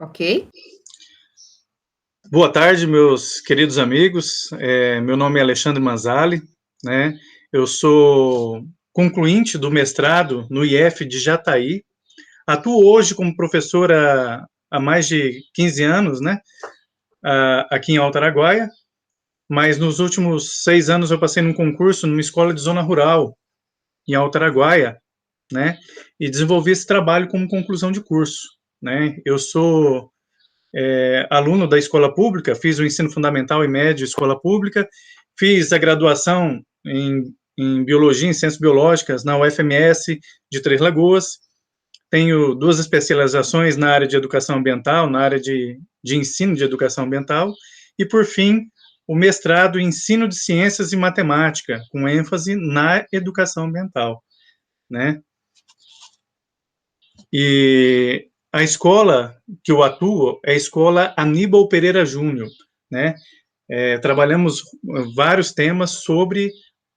Ok? Boa tarde, meus queridos amigos. Meu nome é Alexandre Manzali, né? Eu sou concluinte do mestrado no IF de Jataí. Atuo hoje como professora há mais de 15 anos, né? Aqui em Alto Araguaia. Mas nos últimos 6 anos eu passei num concurso numa escola de zona rural, em Alto Araguaia, né? E desenvolvi esse trabalho como conclusão de curso, né? Eu sou aluno da escola pública, fiz o ensino fundamental e médio escola pública, fiz a graduação em Biologia e Ciências Biológicas na UFMS de Três Lagoas, tenho 2 especializações na área de educação ambiental, na área de ensino de educação ambiental, e, por fim, o mestrado em ensino de ciências e matemática, com ênfase na educação ambiental, né? E a escola que eu atuo é a escola Aníbal Pereira Júnior, né? Trabalhamos vários temas sobre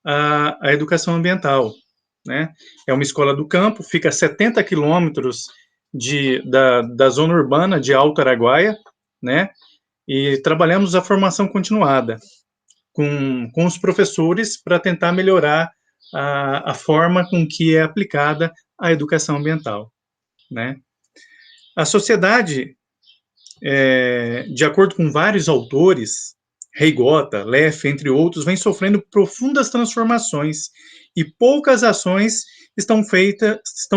a educação ambiental, né? É uma escola do campo, fica a 70 quilômetros da zona urbana de Alto Araguaia, né? E trabalhamos a formação continuada com os professores para tentar melhorar a forma com que é aplicada a educação ambiental, né? A sociedade, de acordo com vários autores, Reigota, Leff, entre outros, vem sofrendo profundas transformações e poucas ações estão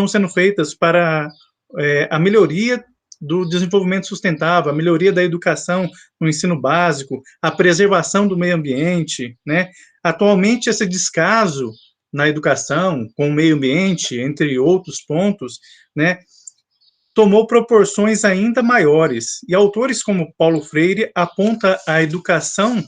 sendo feitas para a melhoria do desenvolvimento sustentável, a melhoria da educação no ensino básico, a preservação do meio ambiente, né? Atualmente, esse descaso na educação com o meio ambiente, entre outros pontos, né, tomou proporções ainda maiores, e autores como Paulo Freire apontam a educação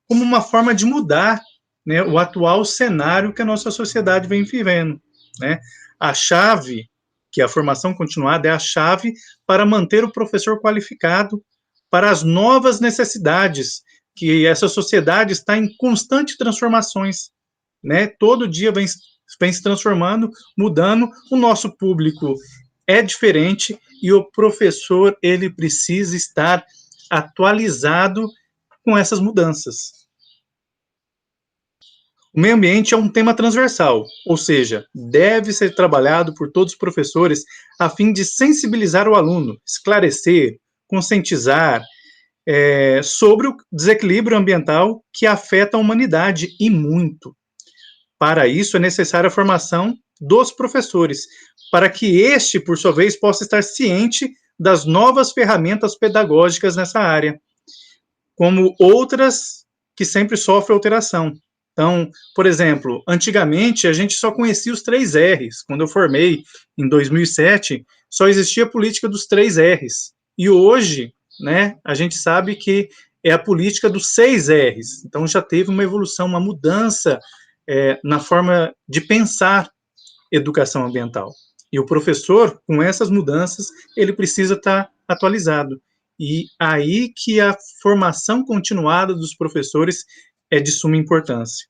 como uma forma de mudar, né, o atual cenário que a nossa sociedade vem vivendo, né? A chave, que é a formação continuada, é a chave para manter o professor qualificado para as novas necessidades, que essa sociedade está em constante transformações, né? Todo dia vem se transformando, mudando, o nosso público é diferente e o professor ele precisa estar atualizado com essas mudanças. O meio ambiente é um tema transversal, ou seja, deve ser trabalhado por todos os professores a fim de sensibilizar o aluno, esclarecer, conscientizar sobre o desequilíbrio ambiental que afeta a humanidade e muito. Para isso, é necessária a formação dos professores, para que este, por sua vez, possa estar ciente das novas ferramentas pedagógicas nessa área, como outras que sempre sofrem alteração. Então, por exemplo, antigamente a gente só conhecia os 3 R's. Quando eu formei em 2007, só existia a política dos 3 R's. E hoje, né, a gente sabe que é a política dos 6 R's. Então já teve uma evolução, uma mudança na forma de pensar educação ambiental. E o professor, com essas mudanças, ele precisa estar atualizado. E aí que a formação continuada dos professores é de suma importância.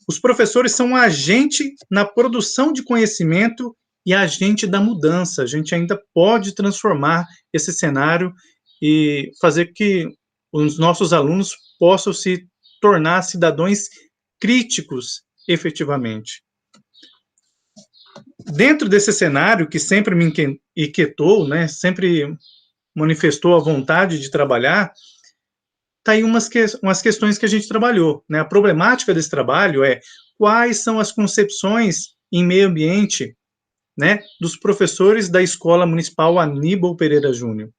Os professores são um agente na produção de conhecimento e agente da mudança. A gente ainda pode transformar esse cenário e fazer que os nossos alunos possam se tornar cidadãos críticos, efetivamente. Dentro desse cenário que sempre me inquietou, né, sempre manifestou a vontade de trabalhar, tá aí umas questões que a gente trabalhou, né? A problemática desse trabalho é quais são as concepções em meio ambiente, né, dos professores da Escola Municipal Aníbal Pereira Júnior.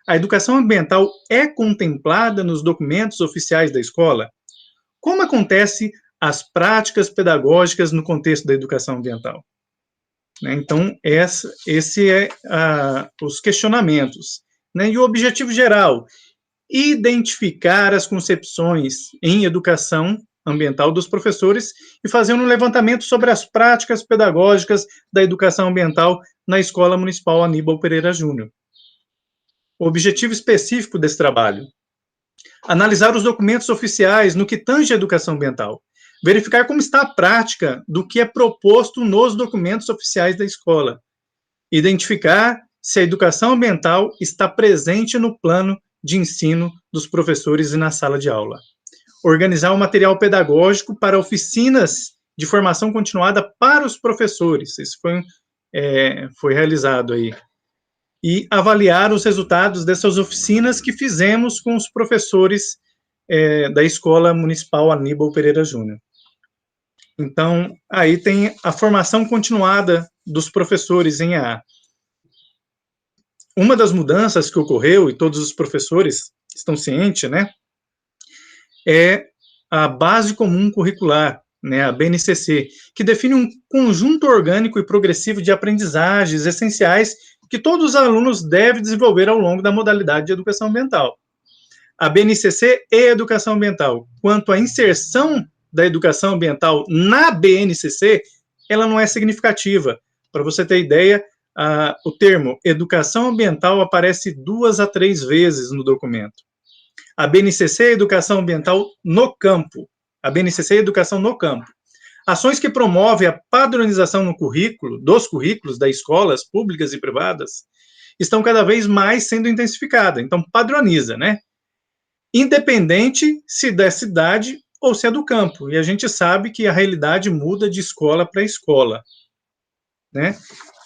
A educação ambiental é contemplada nos documentos oficiais da escola? Como acontece as práticas pedagógicas no contexto da educação ambiental? Então, esse é os questionamentos. Né? E o objetivo geral, identificar as concepções em educação ambiental dos professores e fazer um levantamento sobre as práticas pedagógicas da educação ambiental na Escola Municipal Aníbal Pereira Júnior. O objetivo específico desse trabalho, analisar os documentos oficiais no que tange a educação ambiental, verificar como está a prática do que é proposto nos documentos oficiais da escola, identificar se a educação ambiental está presente no plano de ensino dos professores e na sala de aula. Organizar o material pedagógico para oficinas de formação continuada para os professores. Isso foi realizado aí. E avaliar os resultados dessas oficinas que fizemos com os professores da Escola Municipal Aníbal Pereira Júnior. Então, aí tem a formação continuada dos professores em EA. Uma das mudanças que ocorreu, e todos os professores estão cientes, né, é a Base Comum Curricular, né, a BNCC, que define um conjunto orgânico e progressivo de aprendizagens essenciais que todos os alunos devem desenvolver ao longo da modalidade de educação ambiental. A BNCC e a educação ambiental, quanto à inserção da educação ambiental na BNCC, ela não é significativa. Para você ter ideia, o termo educação ambiental aparece 2 a 3 vezes no documento. A BNCC é educação ambiental no campo. A BNCC é educação no campo. Ações que promovem a padronização no currículo, dos currículos das escolas públicas e privadas, estão cada vez mais sendo intensificadas. Então, padroniza, né? Independente se da cidade ou se é do campo. E a gente sabe que a realidade muda de escola para escola, né?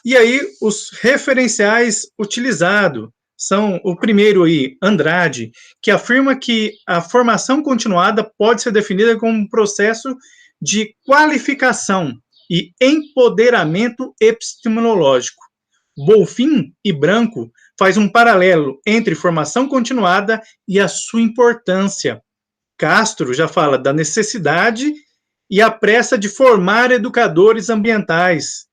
E aí, os referenciais utilizados são, o primeiro aí, Andrade, que afirma que a formação continuada pode ser definida como um processo de qualificação e empoderamento epistemológico. Bonfim e Branco faz um paralelo entre formação continuada e a sua importância. Castro já fala da necessidade e a pressa de formar educadores ambientais.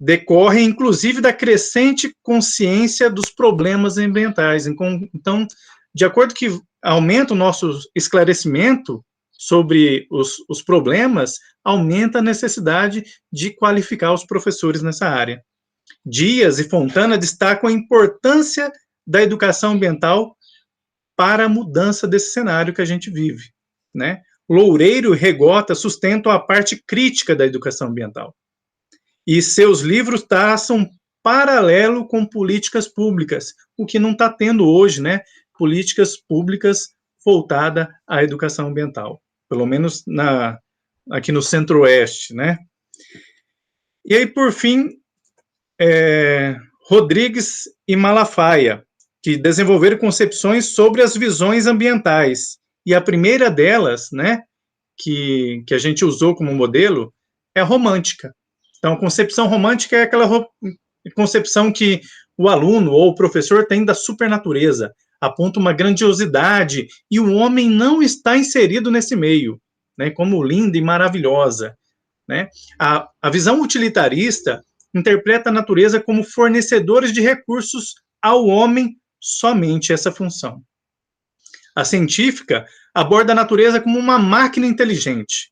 Decorre, inclusive, da crescente consciência dos problemas ambientais. Então, de acordo que aumenta o nosso esclarecimento sobre os problemas, aumenta a necessidade de qualificar os professores nessa área. Dias e Fontana destacam a importância da educação ambiental para a mudança desse cenário que a gente vive, né? Loureiro e Regota sustentam a parte crítica da educação ambiental. E seus livros traçam paralelo com políticas públicas, o que não está tendo hoje, né? Políticas públicas voltadas à educação ambiental, pelo menos aqui no Centro-Oeste, né? E aí, por fim, Rodrigues e Malafaia, que desenvolveram concepções sobre as visões ambientais. E a primeira delas, né, que a gente usou como modelo, é a romântica. Então, a concepção romântica é aquela concepção que o aluno ou o professor tem da supernatureza, aponta uma grandiosidade, e o homem não está inserido nesse meio, né, como linda e maravilhosa, né? A visão utilitarista interpreta a natureza como fornecedores de recursos ao homem, somente essa função. A científica aborda a natureza como uma máquina inteligente.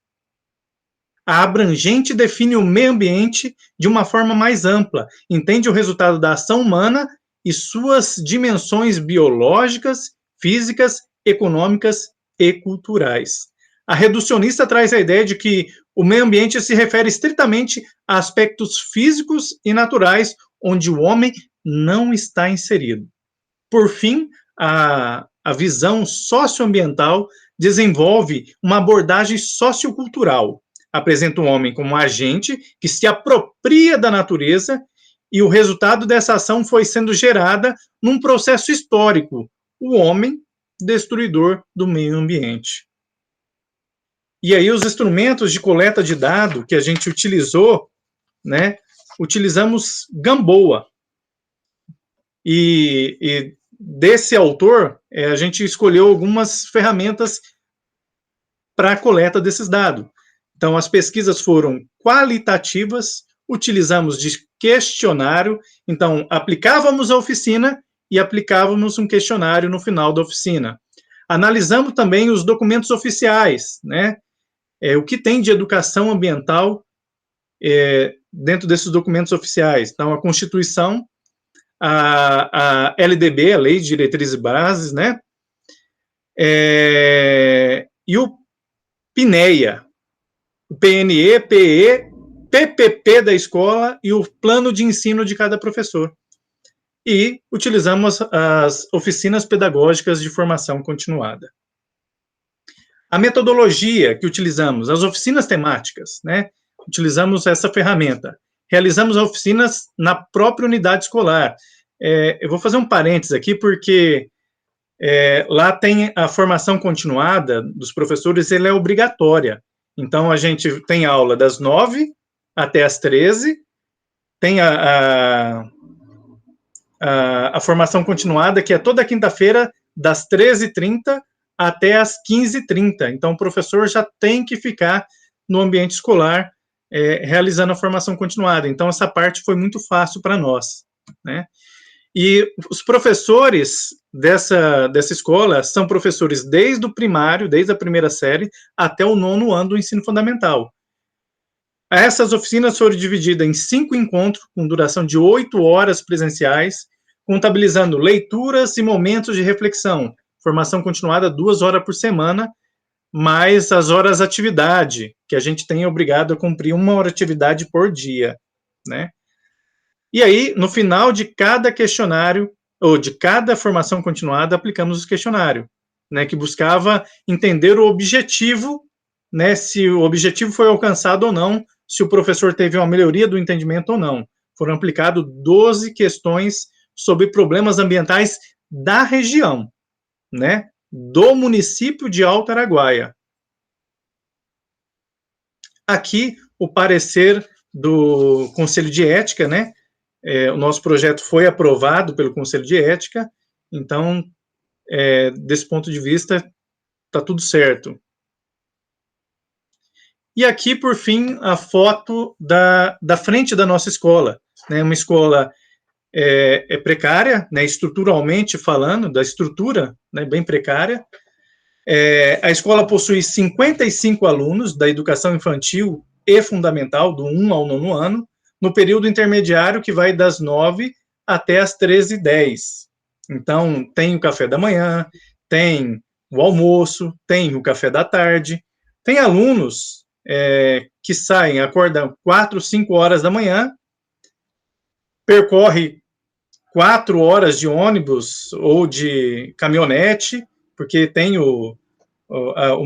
A abrangente define o meio ambiente de uma forma mais ampla, entende o resultado da ação humana e suas dimensões biológicas, físicas, econômicas e culturais. A reducionista traz a ideia de que o meio ambiente se refere estritamente a aspectos físicos e naturais, onde o homem não está inserido. Por fim, a visão socioambiental desenvolve uma abordagem sociocultural. Apresenta o homem como um agente que se apropria da natureza e o resultado dessa ação foi sendo gerada num processo histórico, o homem destruidor do meio ambiente. E aí os instrumentos de coleta de dados que a gente utilizou, né, utilizamos Gamboa. E desse autor, a gente escolheu algumas ferramentas para a coleta desses dados. Então, as pesquisas foram qualitativas, utilizamos de questionário, então, aplicávamos a oficina e aplicávamos um questionário no final da oficina. Analisamos também os documentos oficiais, né? O que tem de educação ambiental dentro desses documentos oficiais. Então, a Constituição, a LDB, a Lei de Diretrizes e Bases, né? E o PNEA, o PNE, PE, PPP da escola e o plano de ensino de cada professor. e utilizamos as oficinas pedagógicas de formação continuada. A metodologia que utilizamos, as oficinas temáticas, né? Utilizamos essa ferramenta. Realizamos oficinas na própria unidade escolar. Eu vou fazer um parênteses aqui, porque lá tem a formação continuada dos professores, ela é obrigatória. Então, a gente tem aula das 9 até as 13, tem a formação continuada, que é toda quinta-feira, das 13h30 até as 15h30. Então, o professor já tem que ficar no ambiente escolar realizando a formação continuada. Então, essa parte foi muito fácil para nós, né? E os professores dessa escola são professores desde o primário, desde a primeira série, até o 9º ano do ensino fundamental. Essas oficinas foram divididas em 5 encontros, com duração de 8 horas presenciais, contabilizando leituras e momentos de reflexão. Formação continuada 2 horas por semana, mais as horas atividade, que a gente tem obrigado a cumprir 1 hora de atividade por dia, né? E aí, no final de cada questionário, ou de cada formação continuada, aplicamos o questionário, né, que buscava entender o objetivo, né, se o objetivo foi alcançado ou não, se o professor teve uma melhoria do entendimento ou não. Foram aplicadas 12 questões sobre problemas ambientais da região, né, do município de Alto Araguaia. Aqui, o parecer do Conselho de Ética, né, o nosso projeto foi aprovado pelo Conselho de Ética, então, desse ponto de vista, está tudo certo. E aqui, por fim, a foto da frente da nossa escola, né, uma escola precária, né, estruturalmente falando, da estrutura, né, bem precária. A escola possui 55 alunos da educação infantil e fundamental, do 1 ao 9º ano, no período intermediário, que vai das 9 até as 13h10. Então, tem o café da manhã, tem o almoço, tem o café da tarde. Tem alunos que saem, acordam 4, 5 horas da manhã, percorre 4 horas de ônibus ou de caminhonete, porque tem o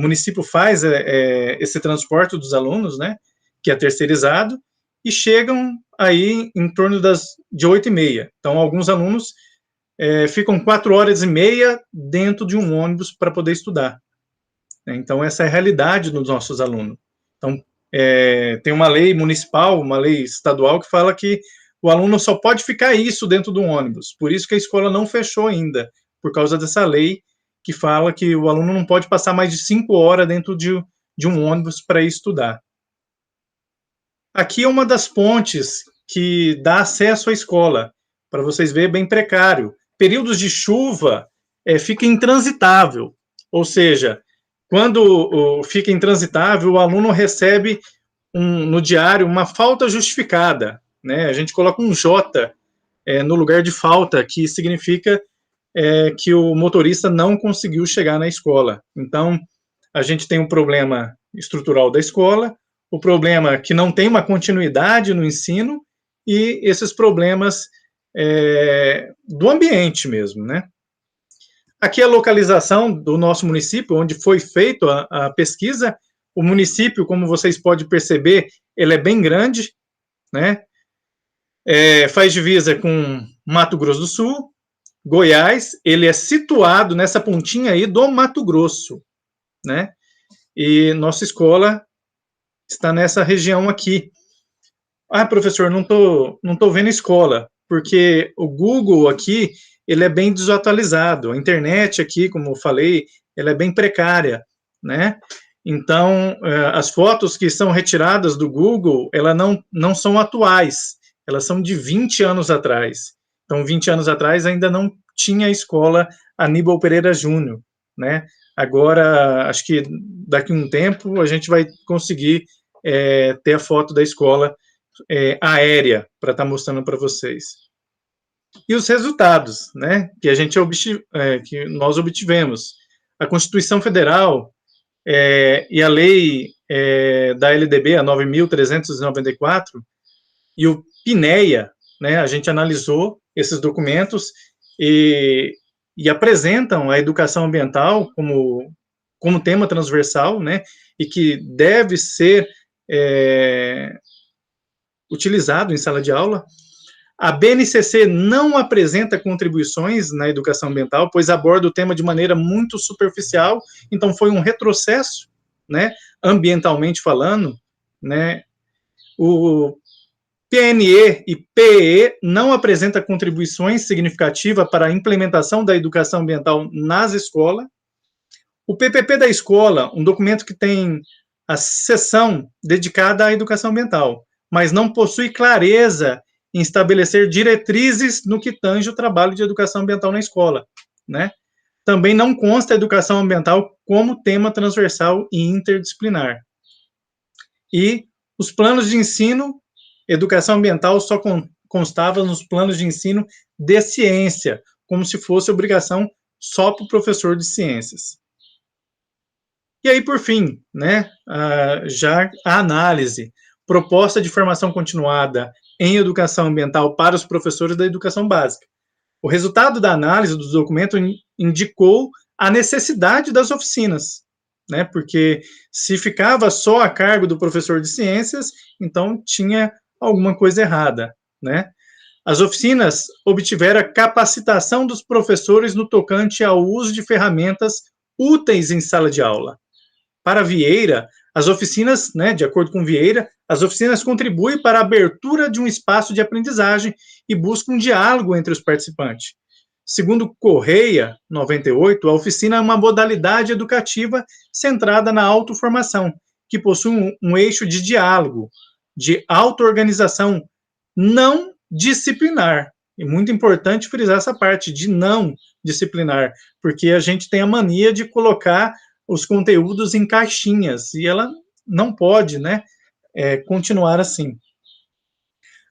município faz esse transporte dos alunos, né, que é terceirizado, e chegam aí em torno de 8h30. Então, alguns alunos ficam 4h30 dentro de um ônibus para poder estudar. Então, essa é a realidade dos nossos alunos. Então, tem uma lei municipal, uma lei estadual, que fala que o aluno só pode ficar isso dentro do ônibus. Por isso que a escola não fechou ainda, por causa dessa lei que fala que o aluno não pode passar mais de 5 horas dentro de um ônibus para ir estudar. Aqui é uma das pontes que dá acesso à escola, para vocês verem, bem precário. Períodos de chuva, fica intransitável, ou seja, quando fica intransitável, o aluno recebe no diário uma falta justificada, né? A gente coloca um J no lugar de falta, que significa que o motorista não conseguiu chegar na escola. Então, a gente tem um problema estrutural da escola, o problema que não tem uma continuidade no ensino, e esses problemas do ambiente mesmo, né? Aqui é a localização do nosso município, onde foi feita a pesquisa. O município, como vocês podem perceber, ele é bem grande, né? Faz divisa com Mato Grosso do Sul, Goiás. Ele é situado nessa pontinha aí do Mato Grosso, né? E nossa escola está nessa região aqui. Ah, professor, não tô vendo escola, porque o Google aqui, ele é bem desatualizado. A internet aqui, como eu falei, ela é bem precária, né? Então, as fotos que são retiradas do Google, elas não são atuais, elas são de 20 anos atrás. Então, 20 anos atrás ainda não tinha escola Aníbal Pereira Júnior, né? Agora, acho que daqui a um tempo a gente vai conseguir ter a foto da escola aérea para estar mostrando para vocês. E os resultados, né, que que nós obtivemos. A Constituição Federal e a lei da LDB, a 9.394, e o PNEA, né, a gente analisou esses documentos e apresentam a educação ambiental como tema transversal, né, e que deve ser utilizado em sala de aula. A BNCC não apresenta contribuições na educação ambiental, pois aborda o tema de maneira muito superficial, então foi um retrocesso, né, ambientalmente falando, né. O PNE e PEE não apresenta contribuições significativas para a implementação da educação ambiental nas escolas. O PPP da escola, um documento que tem a seção dedicada à educação ambiental, mas não possui clareza em estabelecer diretrizes no que tange o trabalho de educação ambiental na escola, né? Também não consta a educação ambiental como tema transversal e interdisciplinar. E os planos de ensino, educação ambiental só constava nos planos de ensino de ciência, como se fosse obrigação só para o professor de ciências. E aí, por fim, né, já a análise, proposta de formação continuada em educação ambiental para os professores da educação básica. O resultado da análise do documento indicou a necessidade das oficinas, né, porque se ficava só a cargo do professor de ciências, então tinha alguma coisa errada, né. As oficinas obtiveram a capacitação dos professores no tocante ao uso de ferramentas úteis em sala de aula. Para Vieira, as oficinas, né, de acordo com Vieira, as oficinas contribuem para a abertura de um espaço de aprendizagem e buscam um diálogo entre os participantes. Segundo Correia, 98, a oficina é uma modalidade educativa centrada na autoformação, que possui um eixo de diálogo, de auto-organização não disciplinar. É muito importante frisar essa parte de não disciplinar, porque a gente tem a mania de colocar os conteúdos em caixinhas, e ela não pode, né, continuar assim.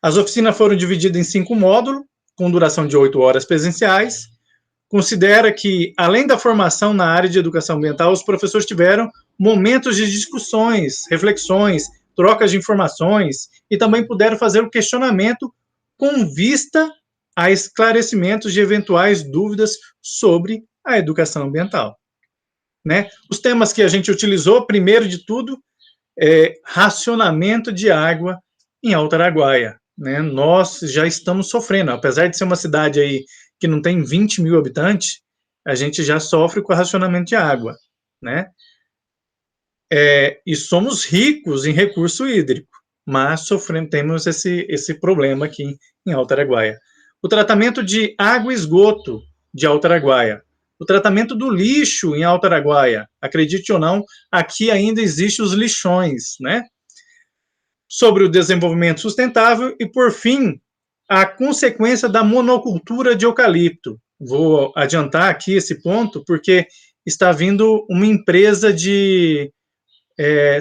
As oficinas foram divididas em 5 módulos, com duração de 8 horas presenciais. Considera que, além da formação na área de educação ambiental, os professores tiveram momentos de discussões, reflexões, trocas de informações, e também puderam fazer o questionamento com vista a esclarecimentos de eventuais dúvidas sobre a educação ambiental. Né? Os temas que a gente utilizou, primeiro de tudo, racionamento de água em Alto Araguaia. Né? Nós já estamos sofrendo, apesar de ser uma cidade aí que não tem 20 mil habitantes, a gente já sofre com o racionamento de água. Né? E somos ricos em recurso hídrico, mas temos esse problema aqui em Alto Araguaia. O tratamento de água e esgoto de Alto Araguaia. O tratamento do lixo em Alto Araguaia. Acredite ou não, aqui ainda existem os lixões, né? Sobre o desenvolvimento sustentável e, por fim, a consequência da monocultura de eucalipto. Vou adiantar aqui esse ponto, porque está vindo uma empresa de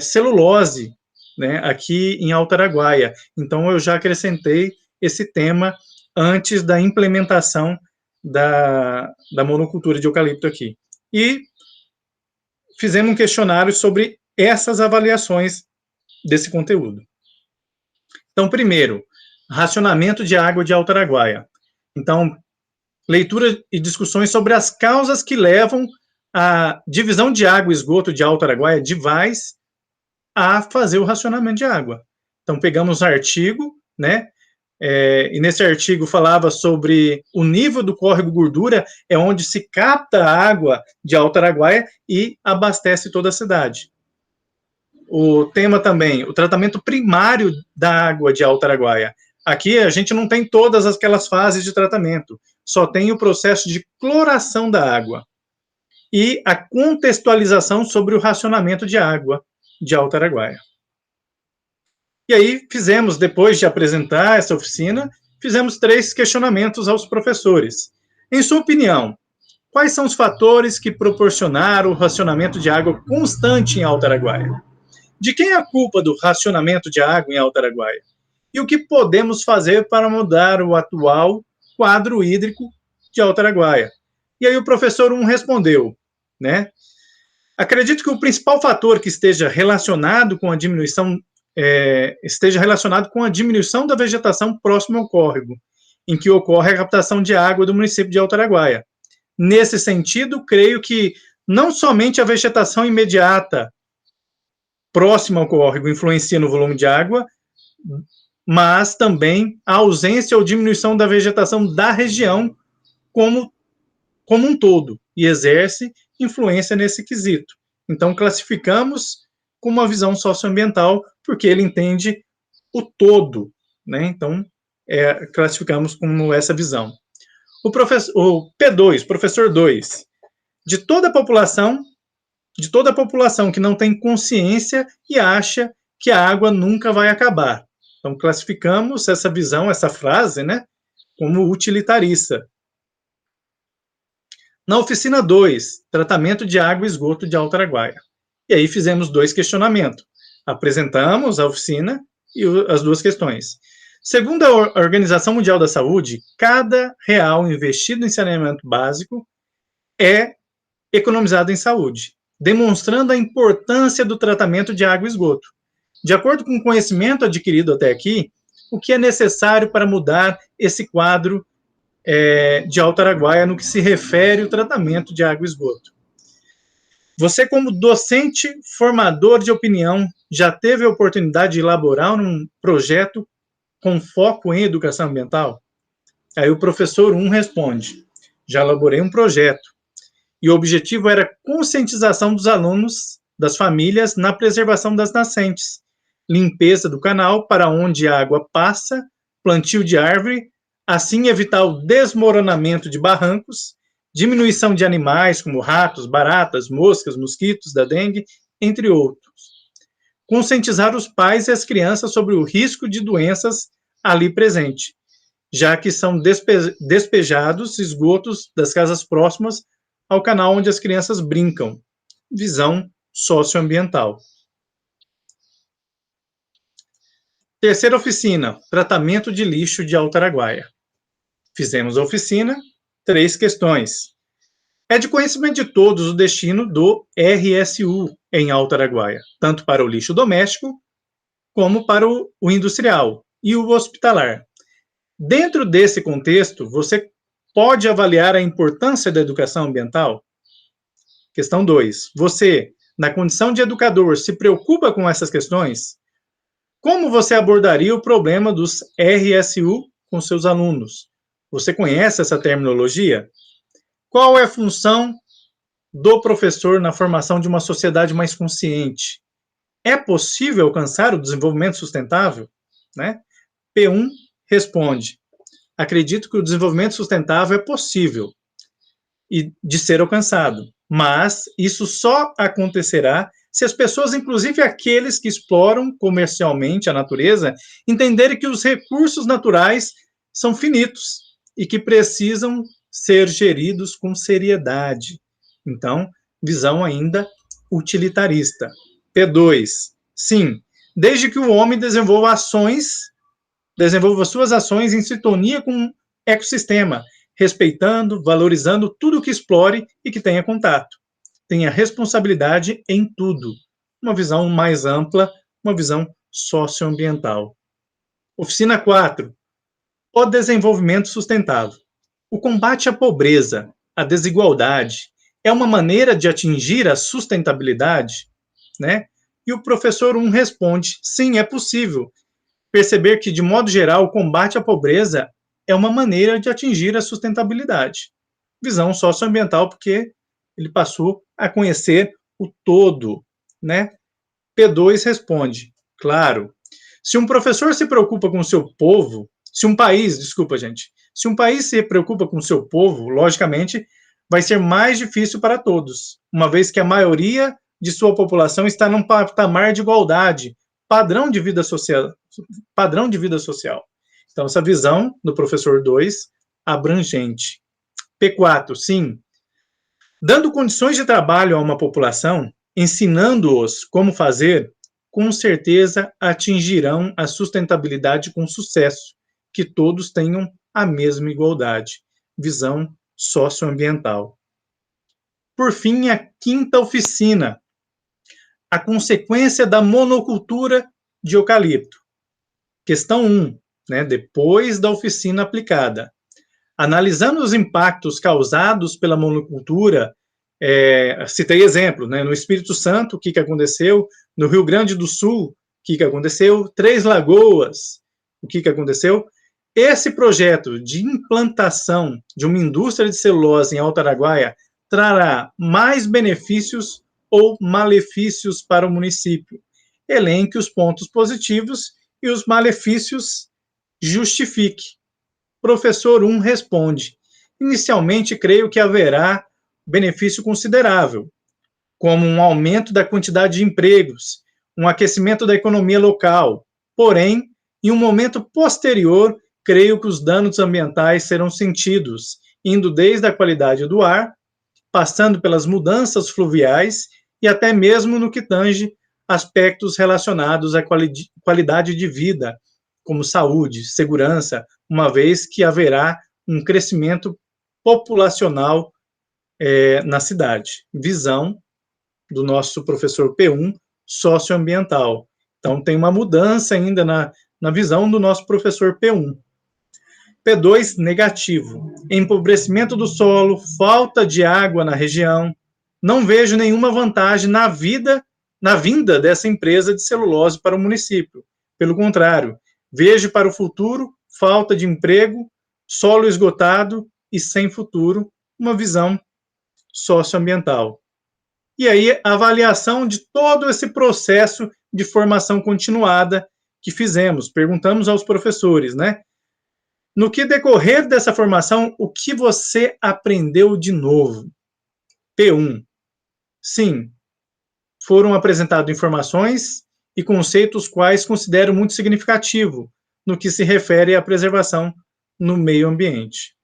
celulose, né, aqui em Alto Araguaia. Então, eu já acrescentei esse tema antes da implementação da monocultura de eucalipto aqui. E fizemos um questionário sobre essas avaliações desse conteúdo. Então, primeiro, racionamento de água de Alto Araguaia. Então, leitura e discussões sobre as causas que levam a divisão de água e esgoto de Alto Araguaia, DIVAES, a fazer o racionamento de água. Então, pegamos um artigo, né, e nesse artigo falava sobre o nível do córrego Gordura, é onde se capta a água de Alto Araguaia e abastece toda a cidade. O tema também, o tratamento primário da água de Alto Araguaia. Aqui a gente não tem todas aquelas fases de tratamento, só tem o processo de cloração da água e a contextualização sobre o racionamento de água de Alto Araguaia. E aí fizemos, depois de apresentar essa oficina, fizemos 3 questionamentos aos professores. Em sua opinião, quais são os fatores que proporcionaram o racionamento de água constante em Alto Araguaia? De quem é a culpa do racionamento de água em Alto Araguaia? E o que podemos fazer para mudar o atual quadro hídrico de Alto Araguaia? E aí o professor 1 respondeu, né? Acredito que o principal fator que esteja relacionado com a diminuição da vegetação próxima ao córrego em que ocorre a captação de água do município de Alto Araguaia. Nesse sentido, creio que não somente a vegetação imediata próxima ao córrego influencia no volume de água, mas também a ausência ou diminuição da vegetação da região como um todo, e exerce influência nesse quesito. Então, classificamos com uma visão socioambiental, porque ele entende o todo, né? Então, classificamos como essa visão. O P2, professor 2, de toda a população que não tem consciência e acha que a água nunca vai acabar. Então, classificamos essa visão, essa frase, né, como utilitarista. Na oficina 2, tratamento de água e esgoto de Alto Araguaia. E aí fizemos 2 questionamentos. Apresentamos a oficina e as 2 questões. Segundo a Organização Mundial da Saúde, cada real investido em saneamento básico é economizado em saúde, demonstrando a importância do tratamento de água e esgoto. De acordo com o conhecimento adquirido até aqui, o que é necessário para mudar esse quadro de Alto Araguaia no que se refere ao tratamento de água e esgoto? Você, como docente formador de opinião, já teve a oportunidade de elaborar um projeto com foco em educação ambiental? Aí o professor 1 responde: já elaborei um projeto. E o objetivo era a conscientização dos alunos, das famílias, na preservação das nascentes, limpeza do canal para onde a água passa, plantio de árvore, assim evitar o desmoronamento de barrancos, diminuição de animais como ratos, baratas, moscas, mosquitos da dengue, entre outros. Conscientizar os pais e as crianças sobre o risco de doenças ali presente, já que são despejados esgotos das casas próximas ao canal onde as crianças brincam. Visão socioambiental. Terceira oficina, tratamento de lixo de Alto Araguaia. Fizemos a oficina, 3 questões. É de conhecimento de todos o destino do RSU em Alto Araguaia, tanto para o lixo doméstico como para o industrial e o hospitalar. Dentro desse contexto, você pode avaliar a importância da educação ambiental? Questão 2. Você, na condição de educador, se preocupa com essas questões? Como você abordaria o problema dos RSU com seus alunos? Você conhece essa terminologia? Qual é a função do professor na formação de uma sociedade mais consciente? É possível alcançar o desenvolvimento sustentável? Né? P1 responde: acredito que o desenvolvimento sustentável é possível e de ser alcançado, mas isso só acontecerá se as pessoas, inclusive aqueles que exploram comercialmente a natureza, entenderem que os recursos naturais são finitos e que precisam ser geridos com seriedade. Então, visão ainda utilitarista. P2. Sim, desde que o homem desenvolva suas ações em sintonia com o ecossistema, respeitando, valorizando tudo que explore e que tenha contato. Tenha responsabilidade em tudo. Uma visão mais ampla, uma visão socioambiental. Oficina 4. O desenvolvimento sustentável. O combate à pobreza, à desigualdade, é uma maneira de atingir a sustentabilidade? Né? E o professor 1 responde: sim, é possível. Perceber que, de modo geral, o combate à pobreza é uma maneira de atingir a sustentabilidade. Visão socioambiental, porque ele passou a conhecer o todo, né? P2 responde: claro. Se um professor se preocupa com o seu povo, se um país se preocupa com o seu povo, logicamente, vai ser mais difícil para todos, uma vez que a maioria de sua população está num patamar de igualdade, padrão de vida social. Então, essa visão do professor 2, abrangente. P4, sim. Dando condições de trabalho a uma população, ensinando-os como fazer, com certeza atingirão a sustentabilidade com sucesso, que todos tenham a mesma igualdade. Visão socioambiental. Por fim, a 5ª oficina, a consequência da monocultura de eucalipto. Questão 1. né, depois da oficina aplicada. Analisando os impactos causados pela monocultura, citei exemplos, né, no Espírito Santo, o que aconteceu, no Rio Grande do Sul, o que aconteceu, Três Lagoas, o que aconteceu. Esse projeto de implantação de uma indústria de celulose em Alto Araguaia trará mais benefícios ou malefícios para o município? Elenque os pontos positivos e os malefícios, justifique. Professor 1 responde: inicialmente, creio que haverá benefício considerável, como um aumento da quantidade de empregos, um aquecimento da economia local. Porém, em um momento posterior, creio que os danos ambientais serão sentidos, indo desde a qualidade do ar, passando pelas mudanças fluviais e até mesmo no que tange aspectos relacionados à qualidade de vida, como saúde, segurança, uma vez que haverá um crescimento populacional na cidade. Visão do nosso professor P1 socioambiental. Então, tem uma mudança ainda na visão do nosso professor P1. P2, negativo. Empobrecimento do solo, falta de água na região. Não vejo nenhuma vantagem na vinda dessa empresa de celulose para o município. Pelo contrário, vejo para o futuro falta de emprego, solo esgotado e sem futuro, uma visão socioambiental. E aí, a avaliação de todo esse processo de formação continuada que fizemos. Perguntamos aos professores, né? No que decorrer dessa formação, o que você aprendeu de novo? P1. Sim, foram apresentadas informações e conceitos quais considero muito significativo no que se refere à preservação no meio ambiente.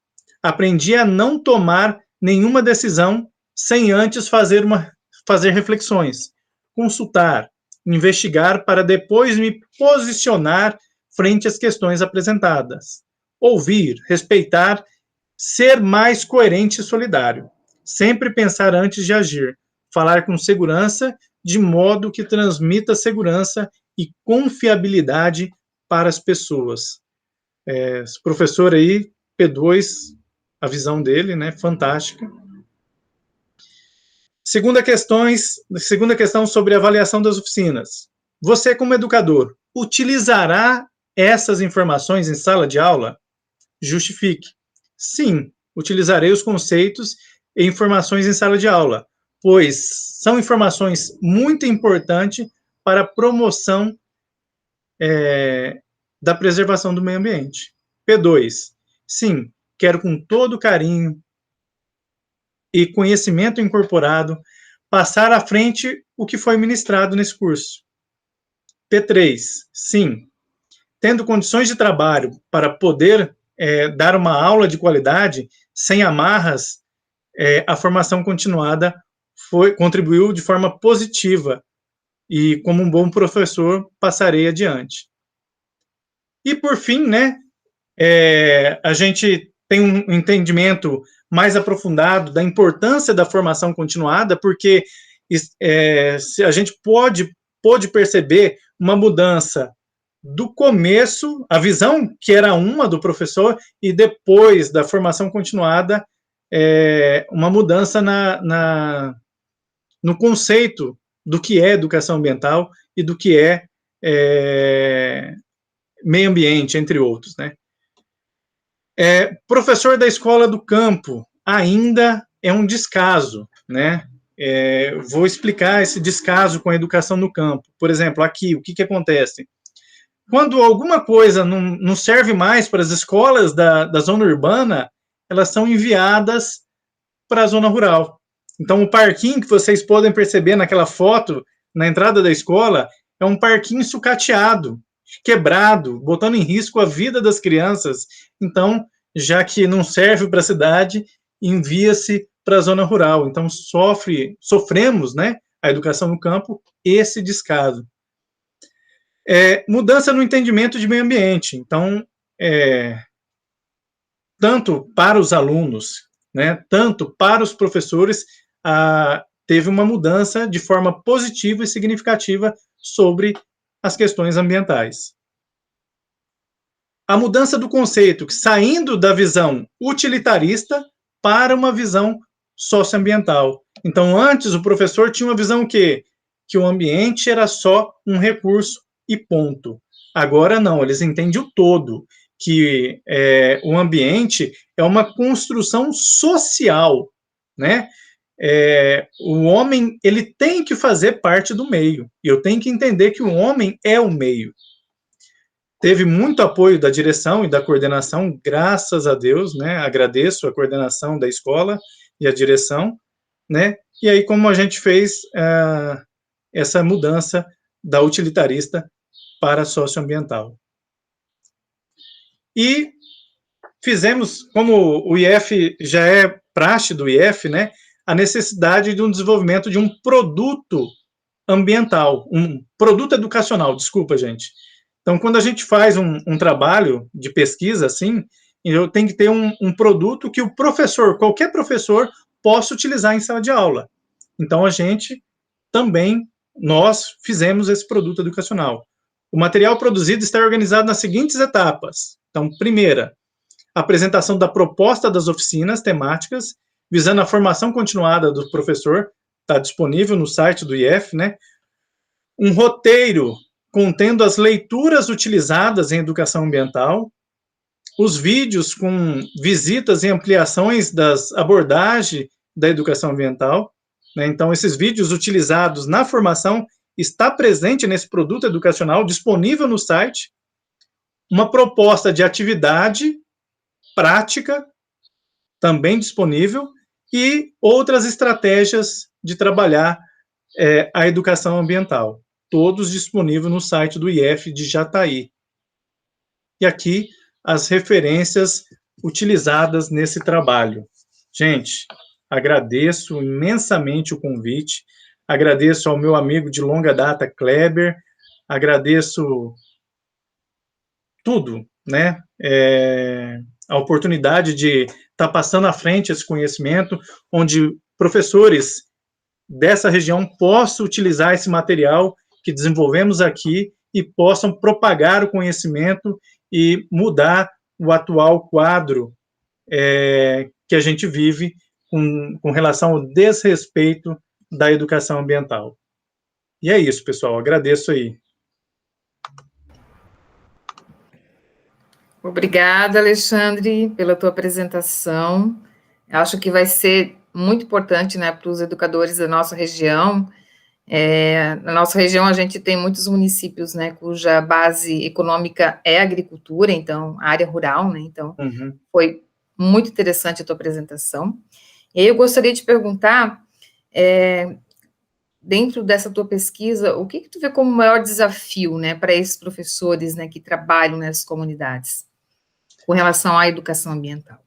Aprendi a não tomar nenhuma decisão sem antes fazer reflexões, consultar, investigar para depois me posicionar frente às questões apresentadas. Ouvir, respeitar, ser mais coerente e solidário. Sempre pensar antes de agir. Falar com segurança, de modo que transmita segurança e confiabilidade para as pessoas. Esse professor aí, P2, a visão dele, né, fantástica. Segunda questão sobre a avaliação das oficinas. Você, como educador, utilizará essas informações em sala de aula? Justifique. Sim, utilizarei os conceitos e informações em sala de aula, pois são informações muito importantes para a promoção da preservação do meio ambiente. P2. Sim, quero com todo carinho e conhecimento incorporado passar à frente o que foi ministrado nesse curso. P3. Sim, tendo condições de trabalho para poder dar uma aula de qualidade, sem amarras, a formação continuada contribuiu de forma positiva e, como um bom professor, passarei adiante. E, por fim, né, a gente tem um entendimento mais aprofundado da importância da formação continuada, porque a gente pôde perceber uma mudança do começo, a visão que era uma do professor, e depois da formação continuada, uma mudança no conceito do que é educação ambiental e do que é meio ambiente, entre outros, né? Professor da escola do campo ainda é um descaso, né? Vou explicar esse descaso com a educação no campo. Por exemplo, aqui, o que acontece? Quando alguma coisa não serve mais para as escolas da zona urbana, elas são enviadas para a zona rural. Então, o parquinho que vocês podem perceber naquela foto, na entrada da escola, é um parquinho sucateado, quebrado, botando em risco a vida das crianças. Então, já que não serve para a cidade, envia-se para a zona rural. Então, sofremos, né, a educação no campo, esse descaso. Mudança no entendimento de meio ambiente. Então, tanto para os alunos, né, tanto para os professores, teve uma mudança de forma positiva e significativa sobre as questões ambientais. a mudança do conceito, saindo da visão utilitarista para uma visão socioambiental. Então, antes, o professor tinha uma visão que o ambiente era só um recurso e ponto. Agora, não, eles entendem o todo, que o ambiente é uma construção social, né? O homem, ele tem que fazer parte do meio, e eu tenho que entender que o homem é o meio. Teve muito apoio da direção e da coordenação, graças a Deus, né? Agradeço a coordenação da escola e a direção, né? E aí, como a gente fez essa mudança da utilitarista para a socioambiental. E fizemos, como o IF já é praxe do IF, né? A necessidade de um desenvolvimento de um produto ambiental, um produto educacional, desculpa, gente. Então, quando a gente faz um trabalho de pesquisa, assim, eu tenho que ter um produto que o professor, qualquer professor, possa utilizar em sala de aula. Então, a gente também, nós fizemos esse produto educacional. O material produzido está organizado nas seguintes etapas. Então, primeira, a apresentação da proposta das oficinas temáticas, visando a formação continuada do professor, está disponível no site do IF, né? Um roteiro contendo as leituras utilizadas em educação ambiental, os vídeos com visitas e ampliações das abordagens da educação ambiental, né? Então, esses vídeos utilizados na formação está presente nesse produto educacional disponível no site, uma proposta de atividade prática também disponível e outras estratégias de trabalhar a educação ambiental, todos disponíveis no site do IF de Jataí. E aqui as referências utilizadas nesse trabalho. Gente, agradeço imensamente o convite, agradeço ao meu amigo de longa data, Kleber, agradeço tudo, né? A oportunidade de estar passando à frente esse conhecimento, onde professores dessa região possam utilizar esse material que desenvolvemos aqui e possam propagar o conhecimento e mudar o atual quadro que a gente vive com relação ao desrespeito da educação ambiental. E é isso, pessoal. Agradeço aí. Obrigada, Alexandre, pela tua apresentação. Acho que vai ser muito importante, né, para os educadores da nossa região. Na nossa região, a gente tem muitos municípios, né, cuja base econômica é a agricultura, então, a área rural, né, então, foi muito interessante a tua apresentação. E aí eu gostaria de perguntar, dentro dessa tua pesquisa, o que tu vê como o maior desafio, né, para esses professores, né, que trabalham nessas comunidades, com relação à educação ambiental?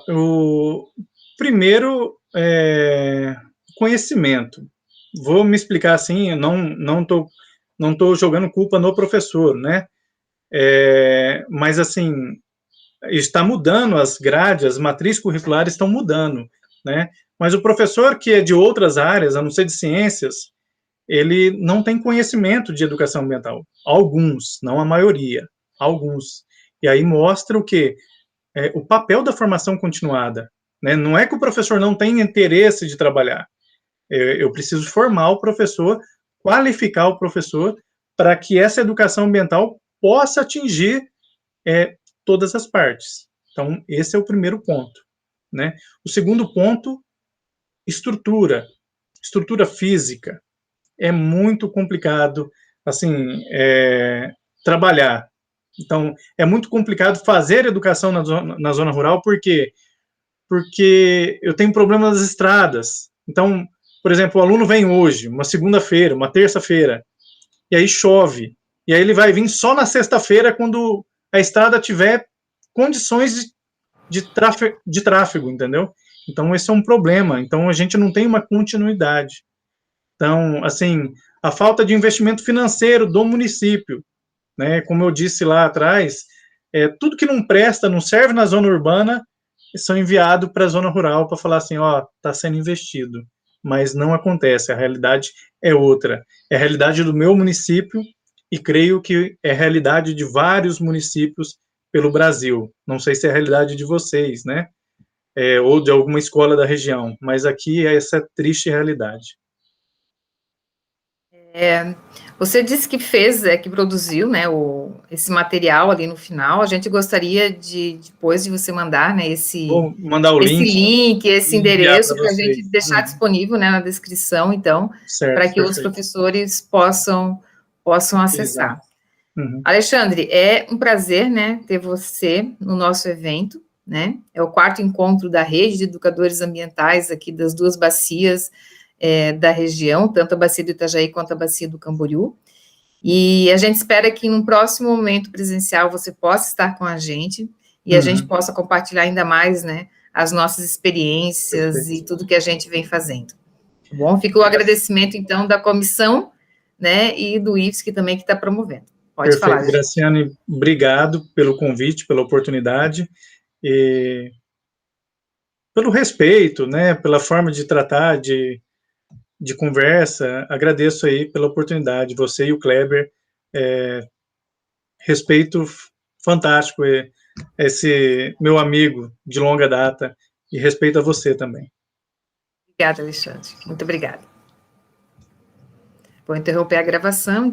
O primeiro conhecimento. Vou me explicar assim, não tô jogando culpa no professor, né? Mas assim, está mudando as grades, as matrizes curriculares estão mudando, né? Mas o professor que é de outras áreas, a não ser de ciências, ele não tem conhecimento de educação ambiental. Alguns, não a maioria, alguns. E aí mostra o quê? O papel da formação continuada, né? Não é que o professor não tem interesse de trabalhar. Eu preciso formar o professor, qualificar o professor para que essa educação ambiental possa atingir todas as partes. Então, esse é o primeiro ponto, né? O segundo ponto, estrutura física. É muito complicado, assim, trabalhar. Então, é muito complicado fazer educação na zona rural, porque eu tenho problema nas estradas. Então, por exemplo, o aluno vem hoje, uma segunda-feira, uma terça-feira, e aí chove. E aí ele vai vir só na sexta-feira, quando a estrada tiver condições de tráfego, entendeu? Então, esse é um problema. Então, a gente não tem uma continuidade. Então, assim, a falta de investimento financeiro do município, né? Como eu disse lá atrás, tudo que não presta, não serve na zona urbana, são enviados para a zona rural para falar assim, ó, está sendo investido. Mas não acontece, a realidade é outra. É a realidade do meu município e creio que é realidade de vários municípios pelo Brasil. Não sei se é a realidade de vocês, né? Ou de alguma escola da região, mas aqui é essa triste realidade. Você disse que fez, que produziu, né, esse material ali no final. A gente gostaria de, depois de você mandar, né, Vou mandar o esse link link, esse e enviar para endereço, para a vocês. gente deixar disponível, né, na descrição, então, para Certo, que os perfeito. professores possam Exato. acessar. Uhum. Alexandre, é um prazer, né, ter você no nosso evento, né? É o 4º encontro da rede de educadores ambientais aqui das 2 bacias da região, tanto a bacia do Itajaí quanto a bacia do Camboriú. E a gente espera que num próximo momento presencial você possa estar com a gente e a gente Uhum. possa compartilhar ainda mais, né, as nossas experiências e Perfeito. tudo que a gente vem fazendo. Tá bom? Fica o agradecimento, então, da comissão, né, e do IFSC também que está promovendo. Pode falar, Perfeito. gente. Graciane, obrigado pelo convite, pela oportunidade e pelo respeito, né, pela forma de tratar, de conversa. Agradeço aí pela oportunidade, você e o Kleber. Respeito fantástico, esse meu amigo de longa data, e respeito a você também. Obrigada, Alexandre. Muito obrigada. Vou interromper a gravação.